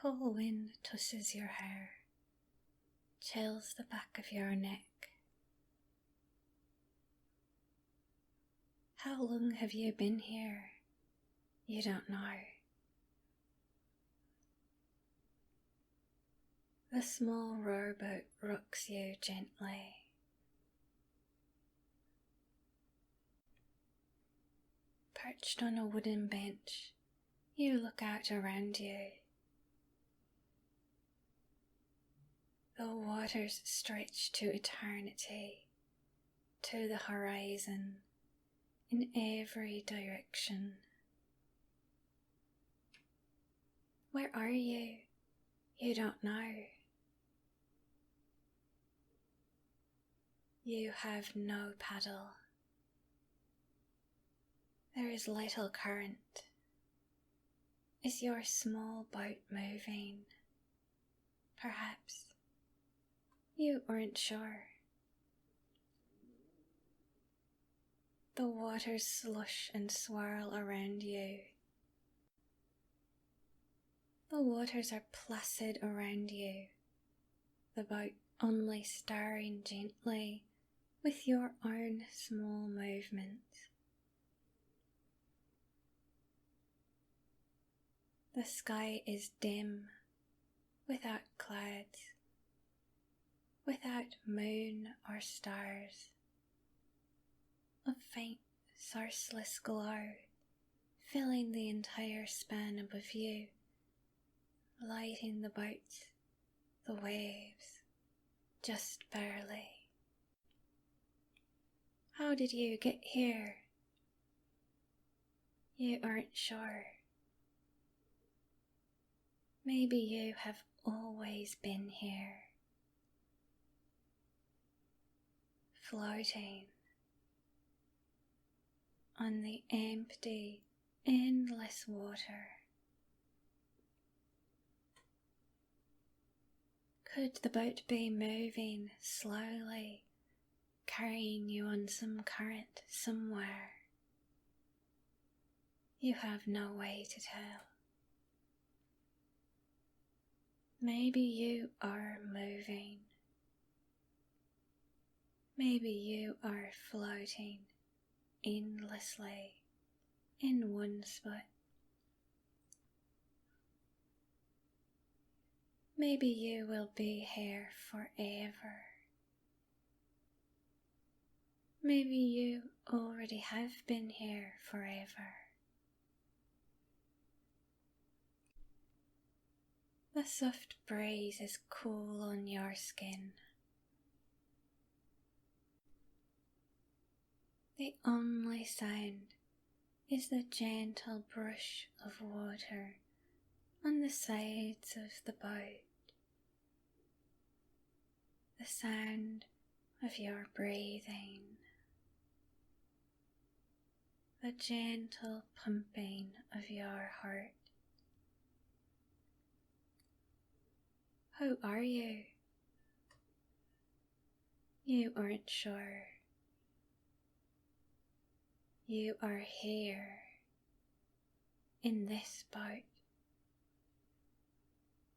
cool wind touches your hair, chills the back of your neck. How long have you been here? You don't know. The small rowboat rocks you gently. Perched on a wooden bench, you look out around you. The waters stretch to eternity, to the horizon, in every direction. Where are you? You don't know. You have no paddle. There is little current. Is your small boat moving? Perhaps. You aren't sure. The waters slush and swirl around you. The waters are placid around you, the boat only stirring gently with your own small movements. The sky is dim, without clouds, without moon or stars. A faint, sourceless glow filling the entire span above you, lighting the boats, the waves, just barely. How did you get here? You aren't sure. Maybe you have always been here, floating on the empty, endless water. Could the boat be moving slowly, carrying you on some current somewhere? You have no way to tell. Maybe you are moving. Maybe you are floating endlessly in one spot. Maybe you will be here forever. Maybe you already have been here forever. The soft breeze is cool on your skin. The only sound is the gentle brush of water on the sides of the boat. The sound of your breathing. The gentle pumping of your heart. Who are you? You aren't sure. You are here, in this boat,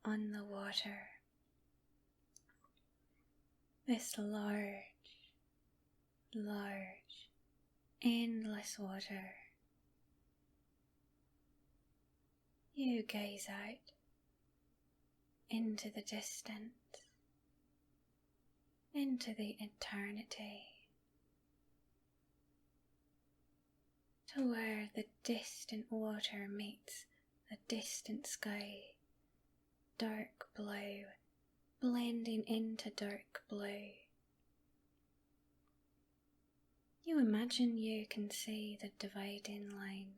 on the water. This large, large, endless water. You gaze out into the distance, into the eternity, to where the distant water meets the distant sky, dark blue, blending into dark blue. You imagine you can see the dividing line.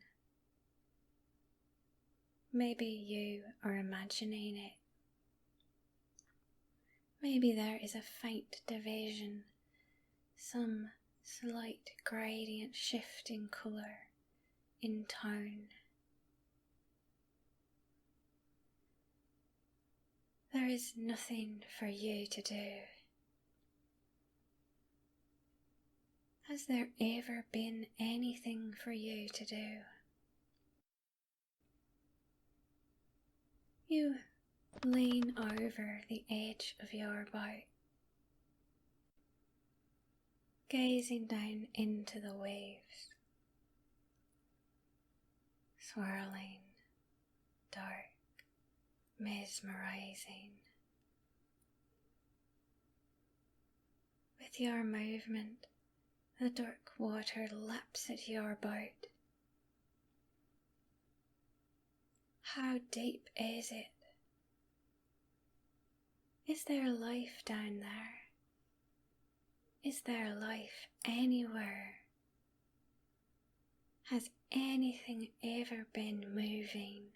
Maybe you are imagining it. Maybe there is a faint division, some slight gradient shift in colour, in tone. There is nothing for you to do. Has there ever been anything for you to do? You lean over the edge of your boat, gazing down into the waves, swirling, dark, mesmerizing. With your movement, the dark water laps at your boat. How deep is it? Is there life down there? Is there life anywhere? Has anything ever been moving,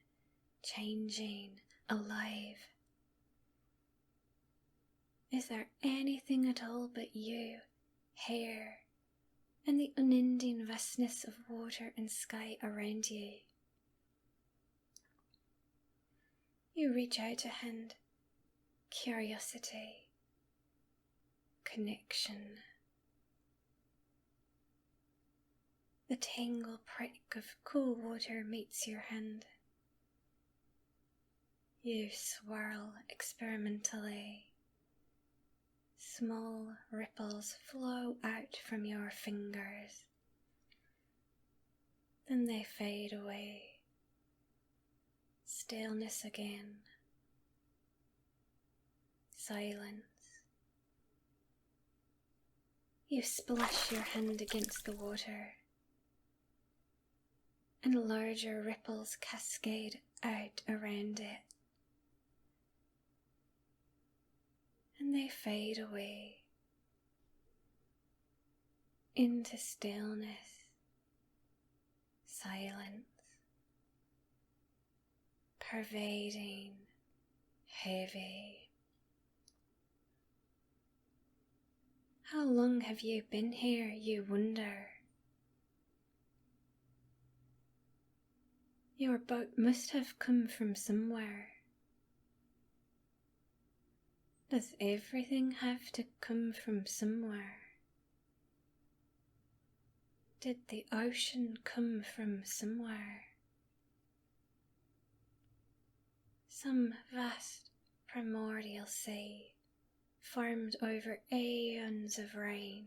changing, alive? Is there anything at all but you, here, and the unending vastness of water and sky around you? You reach out a hand, curiosity, connection. The tingle prick of cool water meets your hand. You swirl experimentally. Small ripples flow out from your fingers. Then they fade away. Stillness again. Silence. You splash your hand against the water, and larger ripples cascade out around it. And they fade away into stillness, silence, pervading, heavy. How long have you been here, you wonder? Your boat must have come from somewhere. Does everything have to come from somewhere? Did the ocean come from somewhere? Some vast primordial sea formed over aeons of rain.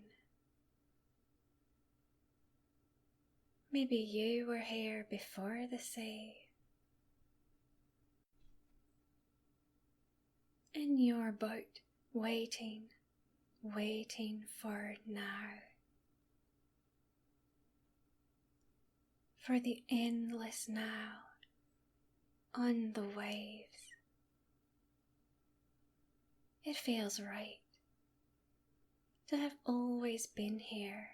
Maybe you were here before the sea. In your boat, waiting for now. For the endless now, on the waves. It feels right to have always been here,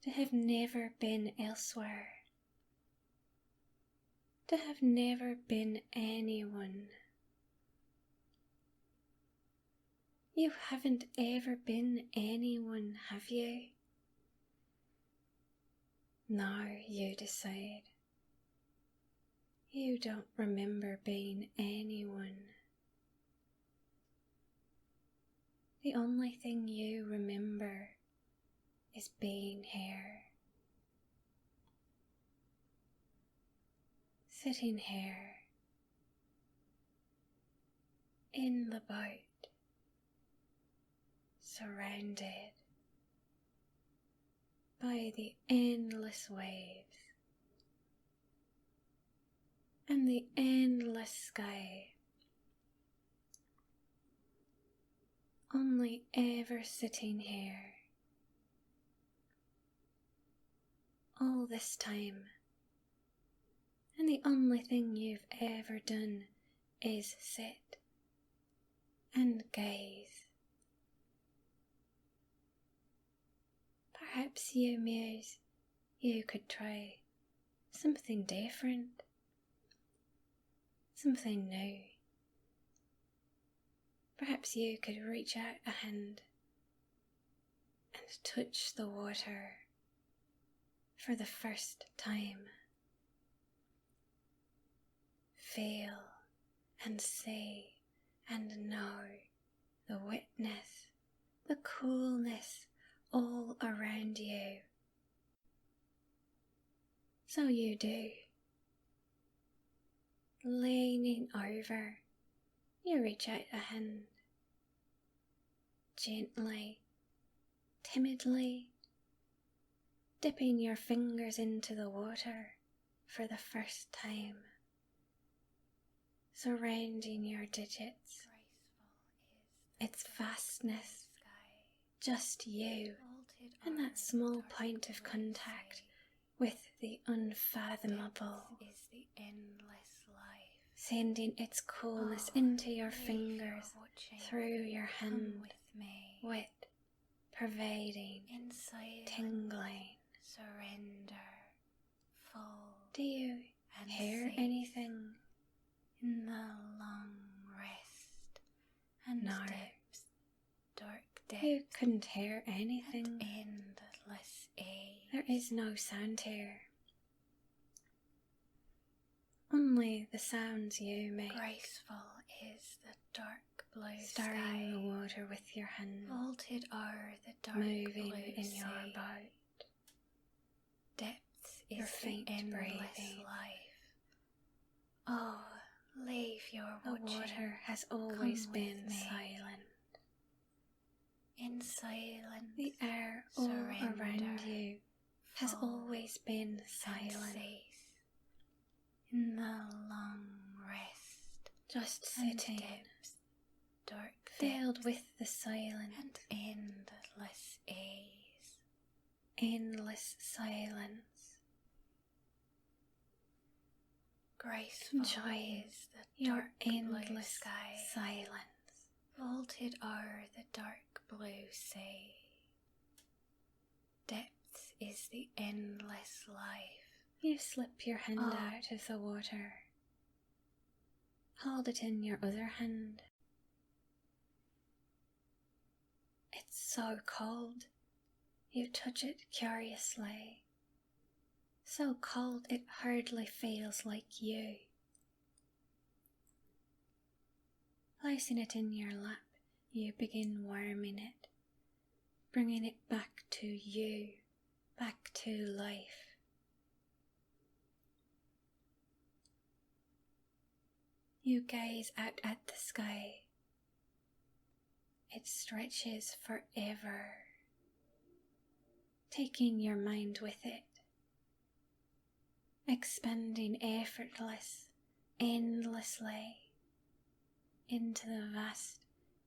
to have never been elsewhere, to have never been anyone. You haven't ever been anyone, have you? Now you decide. You don't remember being anyone. The only thing you remember is being here. Sitting here in the boat, surrounded by the endless waves and the endless sky, only ever sitting here all this time, and the only thing you've ever done is sit and gaze. Perhaps you muse you could try something different, something new. Perhaps you could reach out a hand and touch the water for the first time. Feel and see and know the wetness, the coolness all around you. So you do. Leaning over, you reach out a hand. Gently, timidly, dipping your fingers into the water for the first time, surrounding your digits. Its vastness, just you and that small point of contact with the unfathomable, sending its coolness into your fingers, through your hand, wet, pervading, tingling. Surrender, full. Do you hear anything? In the long rest and No. depths, dark depths. You couldn't hear anything. And endless age. There is no sound here. Only the sounds you make. Graceful is the dark blue Stirring sky, the water with your hand, vaulted o'er the dark moving blue in sea. your boat. Depths Your is faint the endless breathing. life. Oh, leave your The watching. water has always Come been with me. silent. In silence, The air all surrender, around you has fall always been and silent. cease. In the long rest, Just and sitting, depths, dark filled depths, with the silent, and endless ease. endless silence. Graceful Enjoying is the your dark blue endless sky, silence. vaulted o'er the dark blue sea. Depths is the endless life. You slip your hand Oh. out of the water. Hold it in your other hand. It's so cold. You touch it curiously. So cold it hardly feels like you. Placing it in your lap, you begin warming it, bringing it back to you, back to life. You gaze out at the sky. It stretches forever, taking your mind with it, expanding effortless, endlessly, into the vast,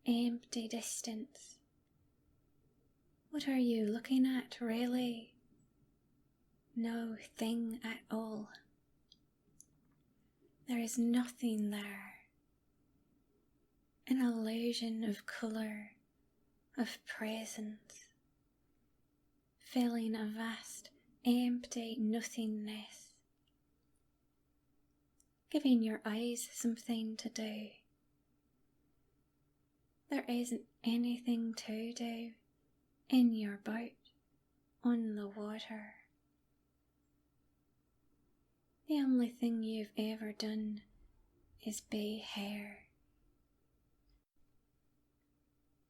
empty distance. What are you looking at, really? No thing at all. There is nothing there. An illusion of colour, of presence, filling a vast, empty nothingness, giving your eyes something to do. There isn't anything to do in your boat, on the water. The only thing you've ever done is be here.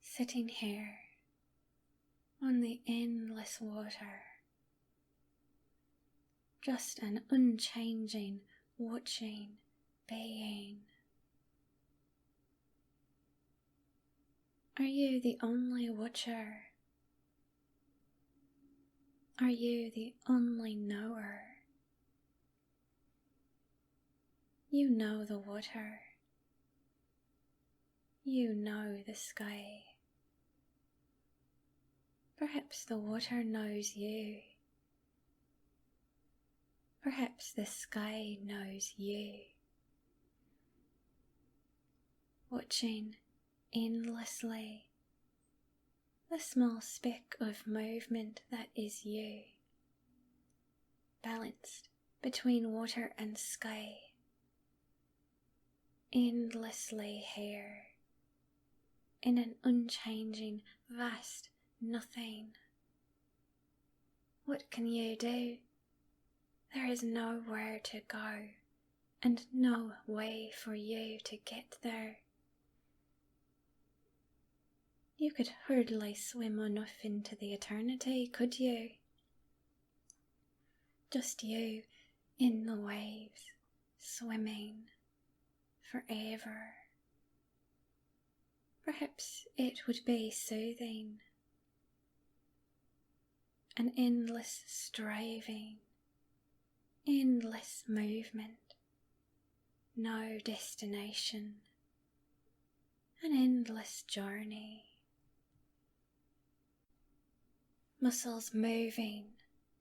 Sitting here on the endless water. Just an unchanging, watching being. Are you the only watcher? Are you the only knower? You know the water. You know the sky. Perhaps the water knows you. Perhaps the sky knows you. Watching endlessly the small speck of movement that is you, balanced between water and sky, endlessly here, in an unchanging, vast nothing. What can you do? There is nowhere to go, and no way for you to get there. You could hardly swim enough into the eternity, could you? Just you in the waves, swimming, forever. Perhaps it would be soothing, an endless striving, endless movement, no destination, an endless journey. Muscles moving,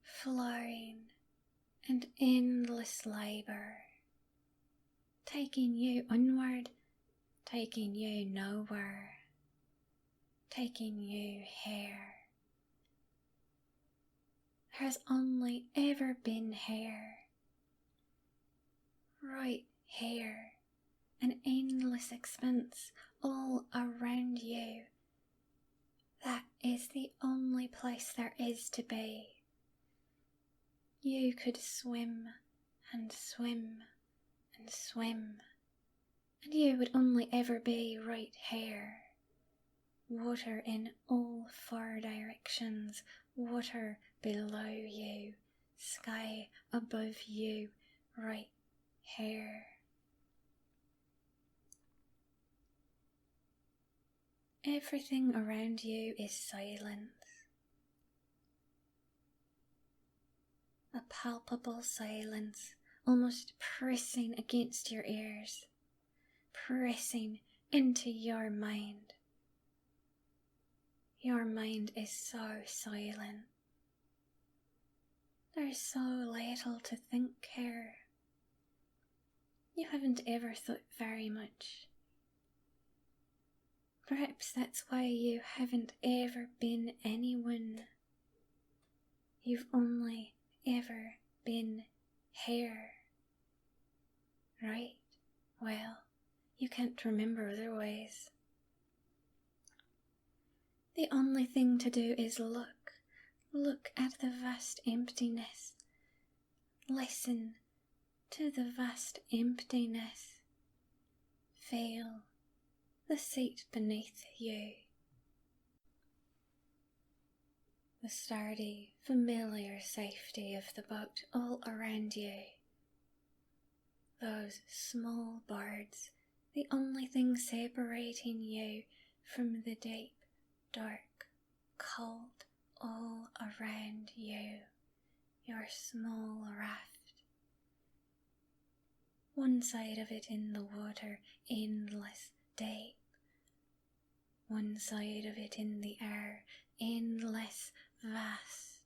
flowing, and endless labour, taking you onward, taking you nowhere, taking you here. There has only ever been here, right here, an endless expanse all around you. That is the only place there is to be. You could swim and swim and swim, and you would only ever be right here. Water in all four directions, water below you, sky above you, right here. Everything around you is silence. A palpable silence, almost pressing against your ears, pressing into your mind. Your mind is so silent. There's so little to think here. You haven't ever thought very much. Perhaps that's why you haven't ever been anyone. You've only ever been here. Right? Well, you can't remember otherwise. The only thing to do is look at the vast emptiness. Listen to the vast emptiness. Feel the seat beneath you. The sturdy, familiar safety of the boat all around you. Those small birds, the only thing separating you from the deep, dark, cold all around you. Your small raft. One side of it in the water, endless, deep. One side of it in the air, endless, vast,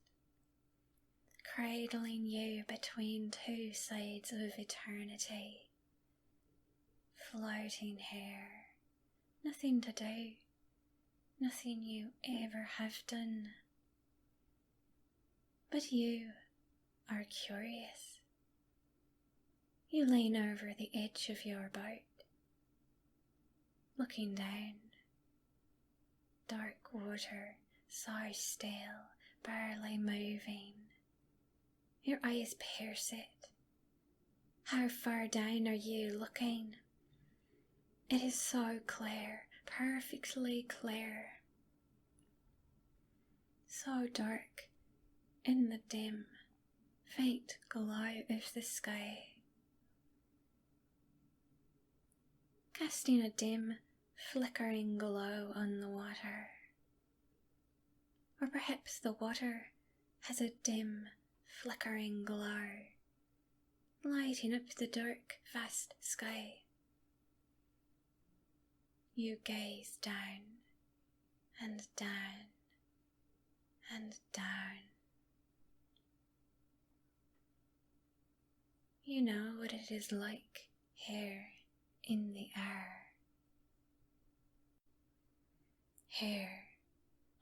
cradling you between two sides of eternity, floating here, nothing to do, nothing you ever have done. But you are curious. You lean over the edge of your boat, looking down. Dark water, so still, barely moving. Your eyes pierce it. How far down are you looking? It is so clear, perfectly clear. So dark in the dim, faint glow of the sky. Casting a dim, flickering glow on the water. Or perhaps the water has a dim, flickering glow, lighting up the dark, vast sky. You gaze down, and down, and down. You know what it is like here in the air. Here,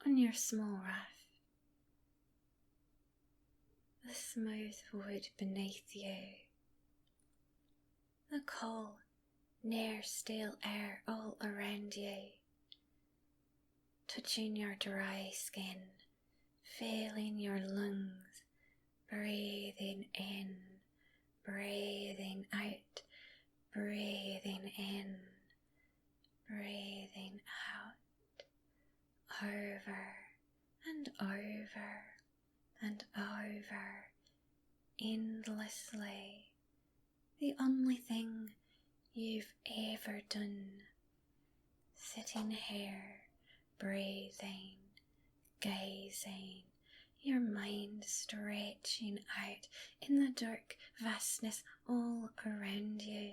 on your small raft, the smooth wood beneath you, the cold, near still air all around you, touching your dry skin, filling your lungs, breathing in, breathing out, breathing in, breathing out. Over and over and over, endlessly. The only thing you've ever done. Sitting here, breathing, gazing, your mind stretching out in the dark vastness all around you.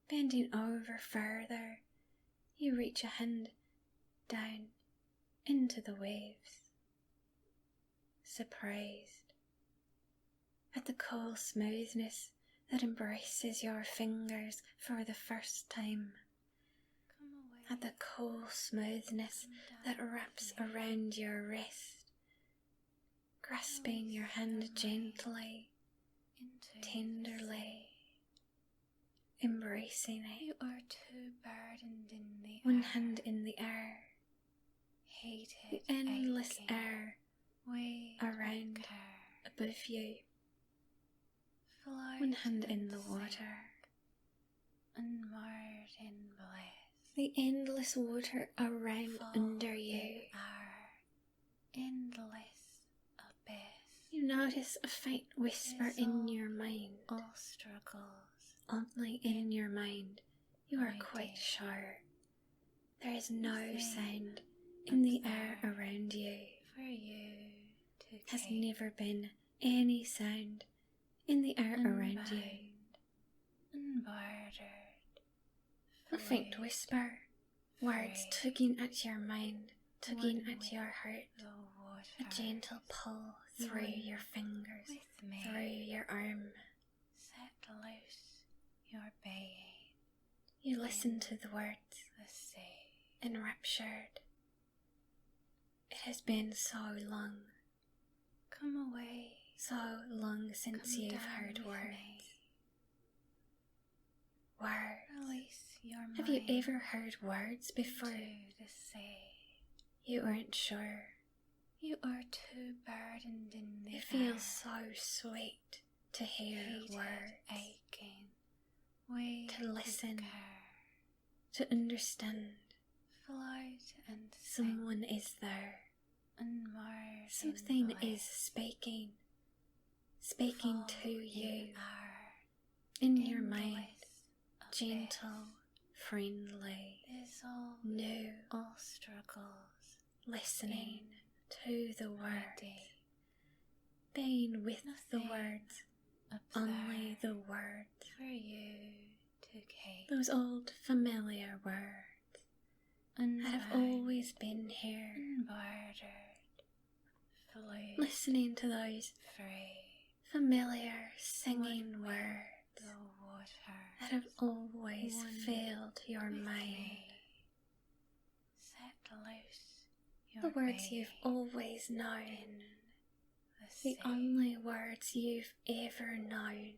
Bending over further, you reach a hand down into the waves, surprised at the cool smoothness that embraces your fingers for the first time, at the cool smoothness that wraps around your wrist, grasping your hand gently, tenderly, embracing it. You are too burdened in the One air. hand in the air, Hated, the endless aching, air weight around, of care. above you. Float One hand in the and water, sink, unmoored in bliss. the endless water around Fall under you. in our endless abyss. You notice a faint whisper in your mind, All struggles, only in your mind. You are my quite dear. sure there is no Nothing sound in the air there around you. for you to Has keep. never been any sound in the air around you. Unbordered, A faint free, whisper, words free. tugging at your mind, tugging One at with your heart. the A water. gentle pull through One your fingers, with me. through your arm. Set loose your baying, You listen to the words, the sea. enraptured. It has been so long, Come away. so long since Come you've down heard with words. me. Words. Release your mind. Have you ever heard words before? Into the sea. You weren't sure. You are too burdened in the It air. feels so sweet to hear Hated, words, aching, weight to of listen, care. to understand. Float and sink, Someone is there. unmoored in Something bliss. is speaking Fall to in you our in your mind, endless abyss. gentle, friendly, Dissolve new, all struggles, listening to the words, ready. being with the Nothing words, Up only there the words, for you to keep. those old familiar words that have Unbound, always been here, unbordered, float, listening to those free. familiar singing One with words the water. that have always One filled your with mind. me. Set loose your The words baying you've always known, in the sea. only words you've ever known.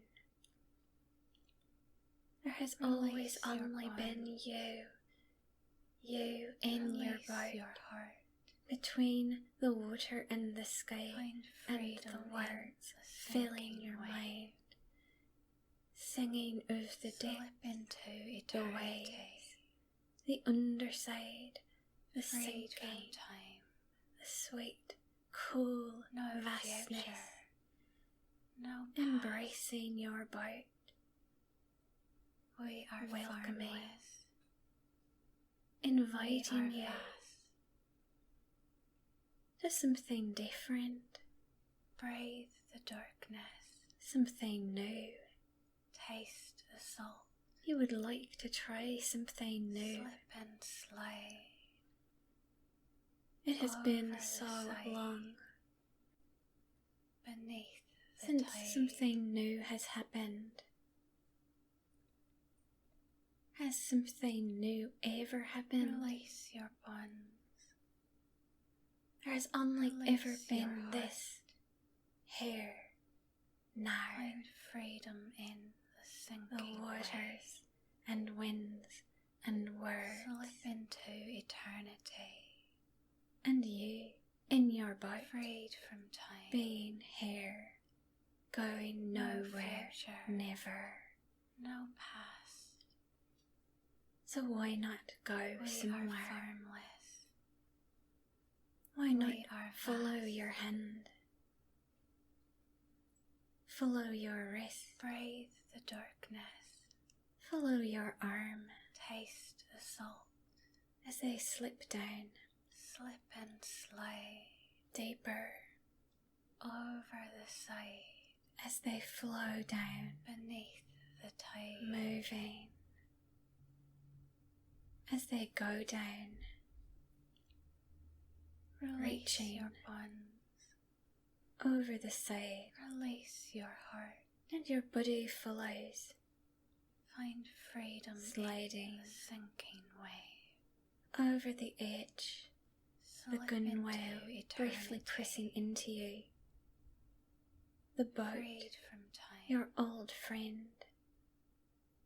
There has always Release your only been bonds. you in your Release boat, your heart. between the water and the sky, Find and freedom the in words the filling sinking your wave. mind, singing of the Slip depth, into the eternity. waves, the underside, the Freed sinking, from time. the sweet, cool No vastness, future. No past. embracing your boat, We are welcoming, formless. inviting We you are vast. to something different, Breathe the darkness. something new. Taste the salt. You would like to try something new. Slip and slide. It has been over the so side. long Beneath the since tide. something new has happened. Has something new ever happened? Release your bonds. There has only Release ever your been heart. this, here, now, Find freedom in the sinking the waters and winds and words, Slip into eternity. and you in your boat, Freed from time. being here, going No nowhere, future. never. No past. So why not go We somewhere? are formless. Why not We are follow vast. your hand? Follow your wrist. Breathe the darkness. Follow your arm. Taste the salt. As they slip down. Slip and slide. Deeper. Over the side. As they flow down. Beneath the tide. Moving. As they go down. Release Reaching your bonds. over the side. Release your heart. And your body follows. Find freedom Sliding in the sinking wave. Over the edge. The Slip gunwale into briefly eternity. pressing into you. The boat, Freed from time. your old friend,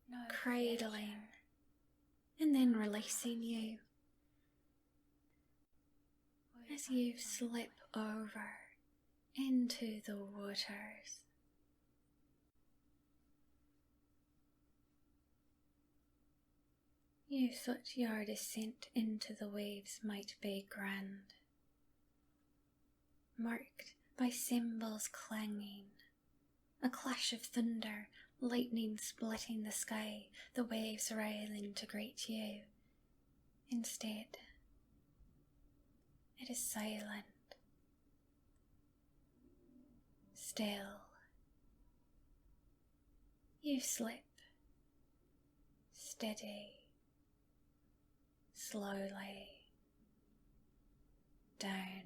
No cradling future. and then releasing you We as are you one. slip over into the waters. You thought your descent into the waves might be grand, marked by cymbals clanging, a clash of thunder, lightning splitting the sky, the waves rising to greet you. Instead, it is silent, still. You slip, steady, slowly, down.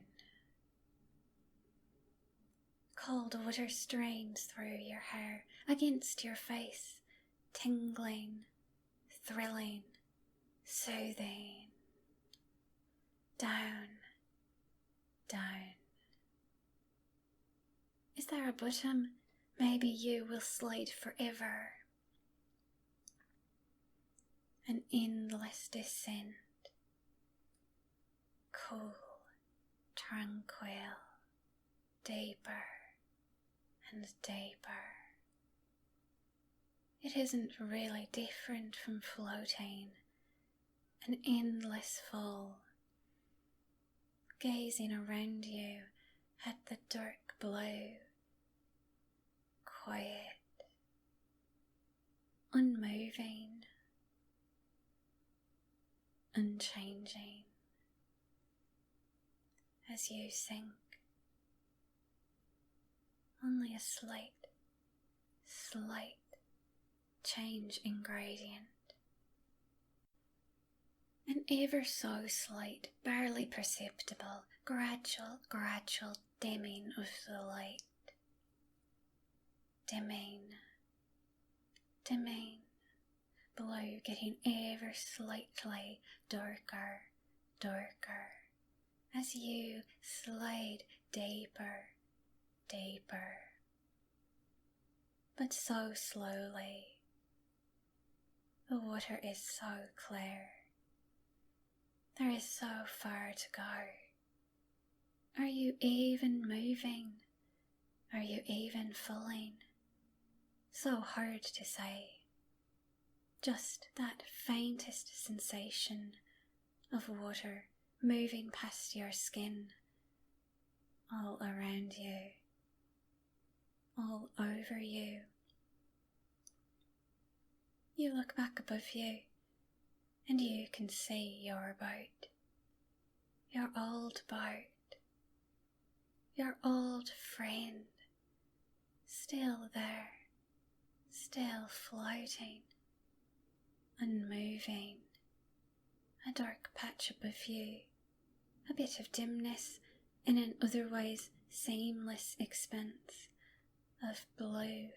Cold water strains through your hair, against your face, tingling, thrilling, soothing. Down, down. Is there a bottom? Maybe you will slide forever. An endless descent. Cool, tranquil, deeper and deeper. It isn't really different from floating, an endless fall, gazing around you at the dark blue, quiet, unmoving, unchanging, as you sink. Only a slight change in gradient. An ever so slight, barely perceptible, gradual dimming of the light. Dimming, blue getting ever slightly darker, as you slide deeper, but so slowly. The water is so clear. There is so far to go. Are you even moving? Are you even falling? So hard to say. Just that faintest sensation of water moving past your skin, all around you, all over you. You look back above you and you can see your boat, your old boat, your old friend, still there, still floating, unmoving, a dark patch above you, a bit of dimness in an otherwise seamless expanse of blue,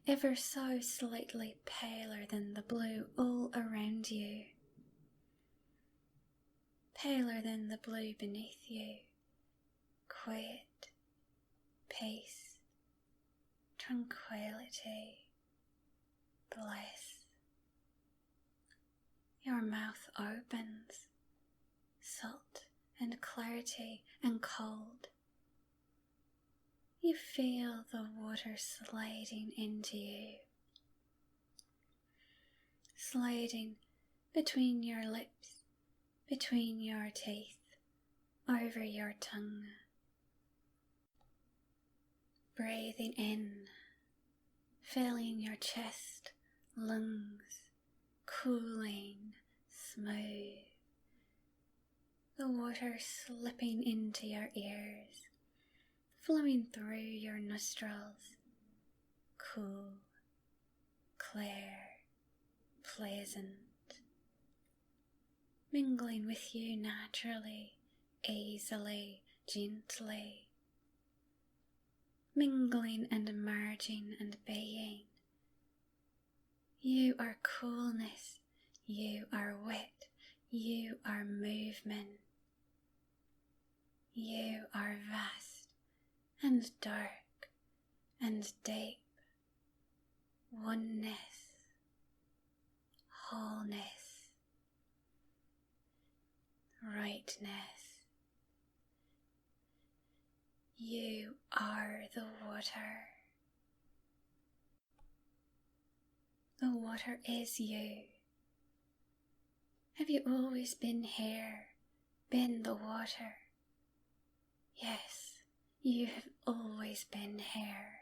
ever so slightly paler than the blue all around you, paler than the blue beneath you. Quiet, peace, tranquility, bliss. Your mouth opens, salt and clarity and cold. You feel the water sliding into you, sliding between your lips, between your teeth, over your tongue. Breathing in, filling your chest, lungs, cooling, smooth. The water slipping into your ears, flowing through your nostrils, cool, clear, pleasant, mingling with you naturally, easily, gently, mingling and merging and being. You are coolness, you are wit, you are movement, you are vast and dark and deep, oneness, wholeness, rightness. You are the water. The water is you. Have you always been here, been the water? Yes, you have always been here.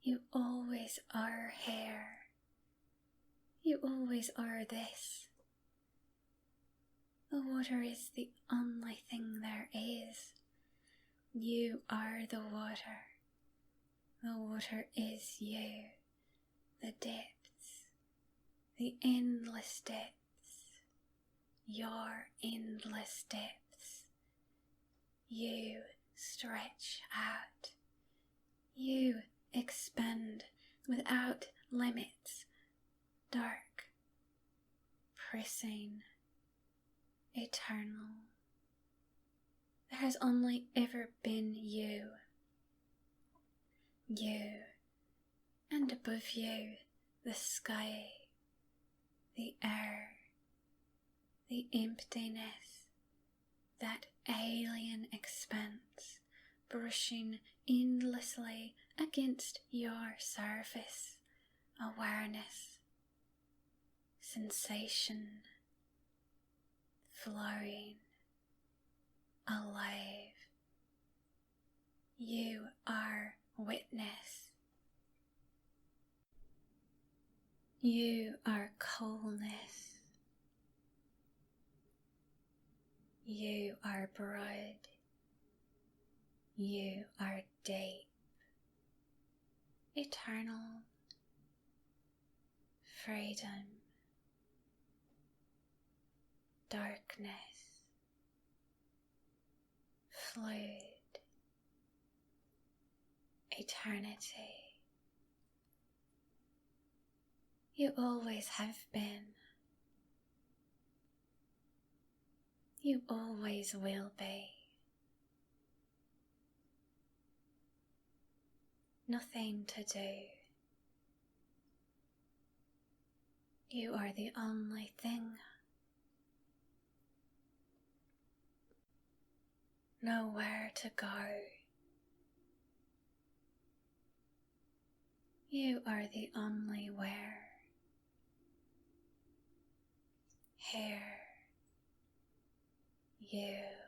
You always are here. You always are this. The water is the only thing there is. You are the water. The water is you. The depths, the endless depths, your endless depths. You stretch out. You expand without limits, dark, pressing, eternal. There has only ever been you. You, and above you, the sky, the air, the emptiness, that alien expanse brushing endlessly against your surface, awareness, sensation, flowing, alive. You are witness. You are coolness. You are broad. You are deep, eternal, freedom, darkness, fluid, eternity. You always have been. You always will be. Nothing to do. You are the only thing. Nowhere to go. You are the only where. Here. You.